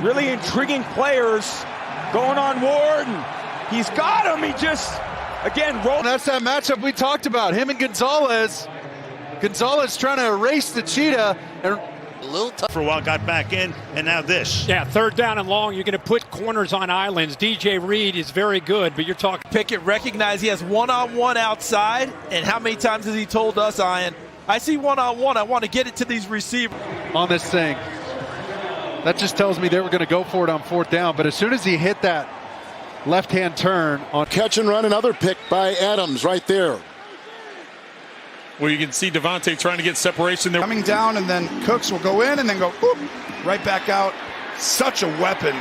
really intriguing players going on Ward, and he's got him. He just, again, rolled. That's that matchup we talked about, him and Gonzalez. Gonzalez trying to erase the cheetah. And a little tough for a while, got back in, and now this. Yeah, third down and long. You're going to put corners on islands. DJ Reed is very good, but you're talking. Pickett recognize he has one-on-one outside, and how many times has he told us, Ian, I see one-on-one, I want to get it to these receivers. On this thing. That just tells me they were going to go for it on fourth down, but as soon as he hit that left-hand turn on catch and run, another pick by Adams right there. Where you can see Devontae trying to get separation there. Coming down, and then Cooks will go in and then go whoop, right back out. Such a weapon.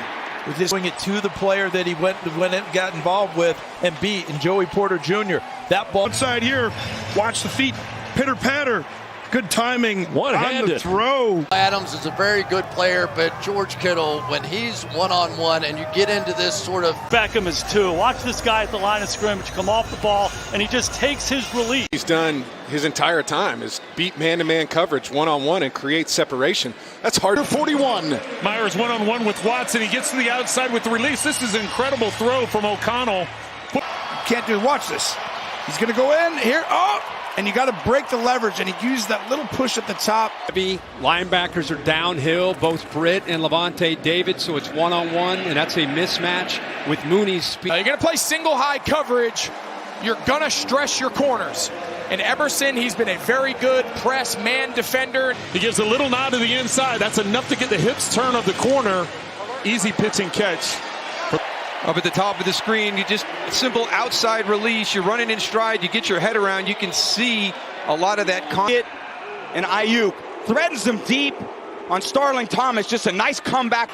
With this swing it to the player that he went and got involved with and beat, and Joey Porter Jr. That ball inside here. Watch the feet. Pitter patter. Good timing. One-handed on the throw. Adams is a very good player, but George Kittle, when he's one-on-one and you get into this sort of... Beckham is too. Watch this guy at the line of scrimmage come off the ball, and he just takes his release. He's done his entire time is beat man-to-man coverage one-on-one and create separation. That's hard. 41. Myers one-on-one with Watson. He gets to the outside with the release. This is an incredible throw from O'Connell. Can't do it. Watch this. He's going to go in here. Oh! And you got to break the leverage, and he used that little push at the top. Linebackers are downhill, both Britt and Levante David, so it's one-on-one, and that's a mismatch with Mooney's speed. You're going to play single high coverage. You're going to stress your corners. And Emerson, he's been a very good press man defender. He gives a little nod to the inside. That's enough to get the hips turn of the corner. Easy pitch and catch. Up at the top of the screen, you just simple outside release. You're running in stride. You get your head around. You can see a lot of that. And Ayuk threatens him deep on Starling Thomas. Just a nice comeback.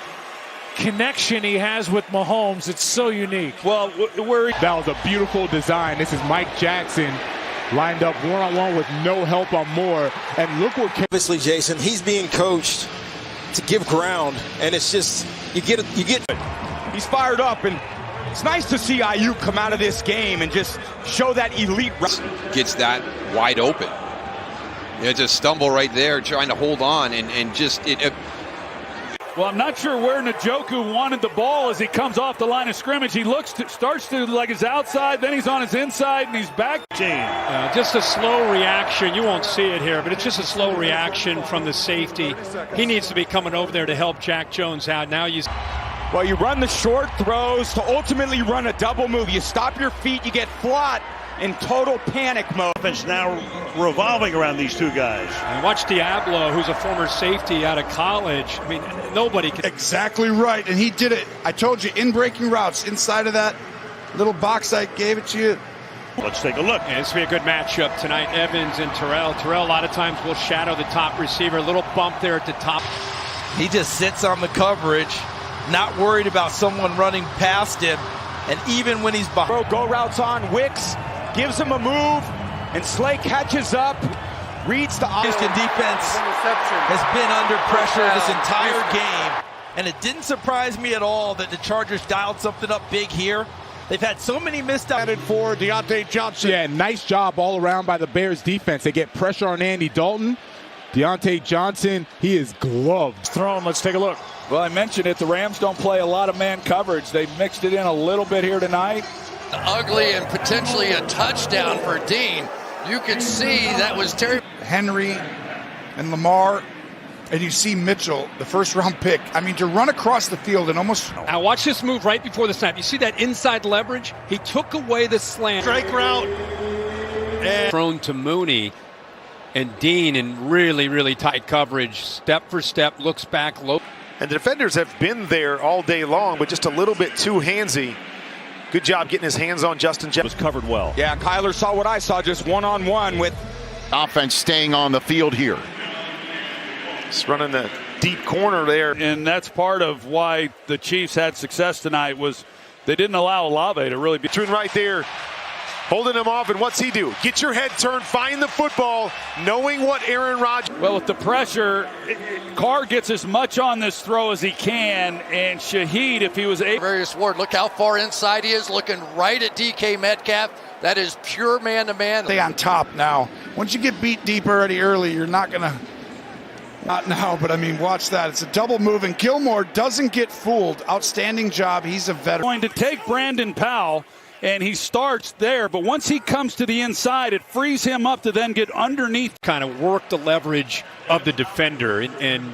Connection he has with Mahomes, it's so unique. Well, that was a beautiful design. This is Mike Jackson lined up one-on-one with no help on Moore. And look what... Obviously, Jason, he's being coached to give ground, and it's just, you get. He's fired up, and it's nice to see Ayuk come out of this game and just show that elite. Gets that wide open. Just stumble right there, trying to hold on, and just it. Well, I'm not sure where Njoku wanted the ball as he comes off the line of scrimmage. He starts to like his outside, then he's on his inside, and he's back. Just a slow reaction. You won't see it here, but it's just a slow reaction from the safety. He needs to be coming over there to help Jack Jones out. Now you. Well, you run the short throws to ultimately run a double move. You stop your feet, you get flat in total panic mode. It's now revolving around these two guys. And watch Diablo, who's a former safety out of college. I mean, nobody can. Exactly right, and he did it. I told you, in breaking routes, inside of that little box I gave it to you. Let's take a look. And this will be a good matchup tonight, Evans and Terrell. Terrell, a lot of times, will shadow the top receiver. A little bump there at the top. He just sits on the coverage, not worried about someone running past him, and even when he's behind. Go routes on, Wicks gives him a move, and Slay catches up, reads the Houston defense has been under pressure this entire game, and it didn't surprise me at all that the Chargers dialed something up big here. They've had so many missed out for Deontay Johnson. Yeah, nice job all around by the Bears defense. They get pressure on Andy Dalton. Deontay Johnson, he is gloved. Thrown, let's take a look. Well, I mentioned it. The Rams don't play a lot of man coverage. They mixed it in a little bit here tonight. Ugly and potentially a touchdown for Dean. You can see that was terrible. Henry and Lamar, and you see Mitchell, the first-round pick. I mean, to run across the field and almost... Now watch this move right before the snap. You see that inside leverage? He took away the slant. Strike route. And thrown to Mooney. And Dean in really, really tight coverage. Step for step, looks back low. And the defenders have been there all day long, but just a little bit too handsy. Good job getting his hands on Justin Jefferson. Was covered well. Yeah, Kyler saw what I saw, just one-on-one with... Offense staying on the field here. Just running the deep corner there. And that's part of why the Chiefs had success tonight was they didn't allow Olave to really be... Right there, holding him off, and what's he do? Get your head turned, find the football, knowing what Aaron Rodgers... Well, with the pressure, Carr gets as much on this throw as he can, and Shaheed, if he was able... Various Ward, look how far inside he is, looking right at DK Metcalf. That is pure man-to-man. Stay on top now. Once you get beat deep already early, you're not going to Not now, but I mean, watch that. It's a double move, and Gilmore doesn't get fooled. Outstanding job. He's a veteran. Going to take Brandon Powell, and he starts there, but once he comes to the inside, it frees him up to then get underneath. Kind of work the leverage of the defender, and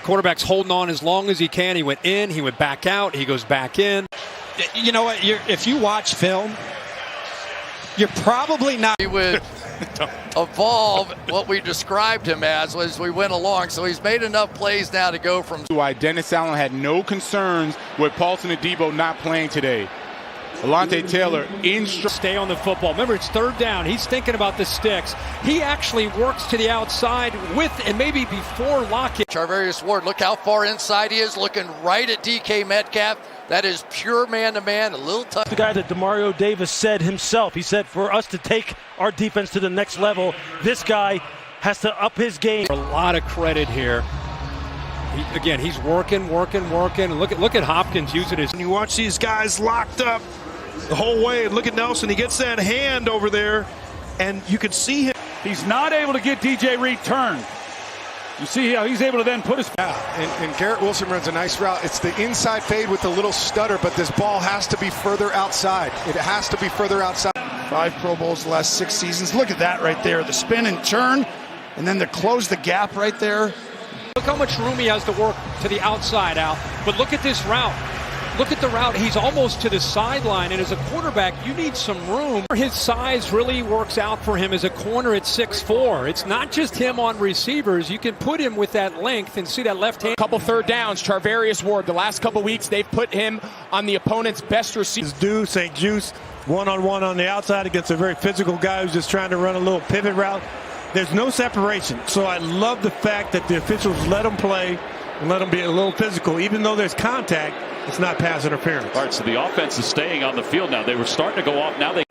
quarterback's holding on as long as he can. He went in, he went back out, he goes back in. You know what? If you watch film, you're probably not. He would evolve what we described him as we went along. So he's made enough plays now to go from. Dennis Allen had no concerns with Paulson Adebo not playing today. Alontae Taylor stay on the football. Remember, it's third down. He's thinking about the sticks. He actually works to the outside with and maybe before Lockett. Charvarius Ward, look how far inside he is, looking right at DK Metcalf. That is pure man-to-man, a little tough. The guy that DeMario Davis said himself. He said, for us to take our defense to the next level, this guy has to up his game. A lot of credit here. Again, he's working. Look at Hopkins using his. And you watch these guys locked up the whole way. Look at Nelson. He gets that hand over there, and you can see him. He's not able to get DJ Reed turned. You see how he's able to then put his. And Garrett Wilson runs a nice route. It's the inside fade with the little stutter, but this ball has to be further outside. It has to be further outside. 5 Pro Bowls the last 6 seasons. Look at that right there. The spin and turn, and then to close the gap right there. Look how much room he has to work to the outside out. But look at this route. Look at the route. He's almost to the sideline. And as a quarterback, you need some room. His size really works out for him as a corner at 6'4". It's not just him on receivers. You can put him with that length and see that left hand. Couple third downs. Charvarius Ward, the last couple weeks, they've put him on the opponent's best receiver. Do St. Juice one-on-one on the outside against a very physical guy who's just trying to run a little pivot route. There's no separation. So I love the fact that the officials let them play and let them be a little physical. Even though there's contact, it's not pass interference. All right, so the offense is staying on the field now. They were starting to go off. Now they.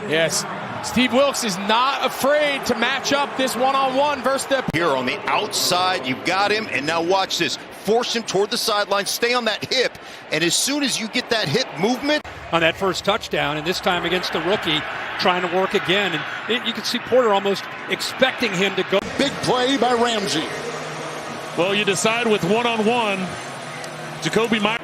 Yes, Steve Wilks is not afraid to match up this one-on-one versus the. Here on the outside, you got him, and now watch this. Force him toward the sideline, stay on that hip, and as soon as you get that hip movement. On that first touchdown, and this time against the rookie, trying to work again. And you can see Porter almost expecting him to go. Big play by Ramsey. Well, you decide with one-on-one. Jacoby Myers.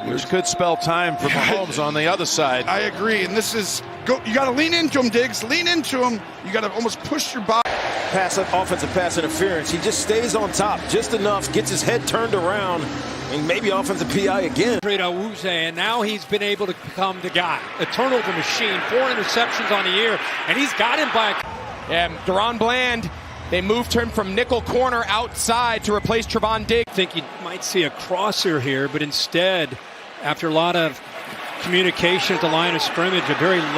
Which could spell time for Mahomes on the other side. I agree, and this is you got to lean into him, Diggs. Lean into him. You got to almost push your body. Offensive pass interference. He just stays on top just enough, gets his head turned around, and maybe offensive PI again. And now he's been able to become the guy. A turnover machine, 4 interceptions on the year, and he's got him by. Deron Bland, they moved him from nickel corner outside to replace Trevon Diggs. I think you might see a crosser here, but instead, after a lot of communication at the line of scrimmage, a very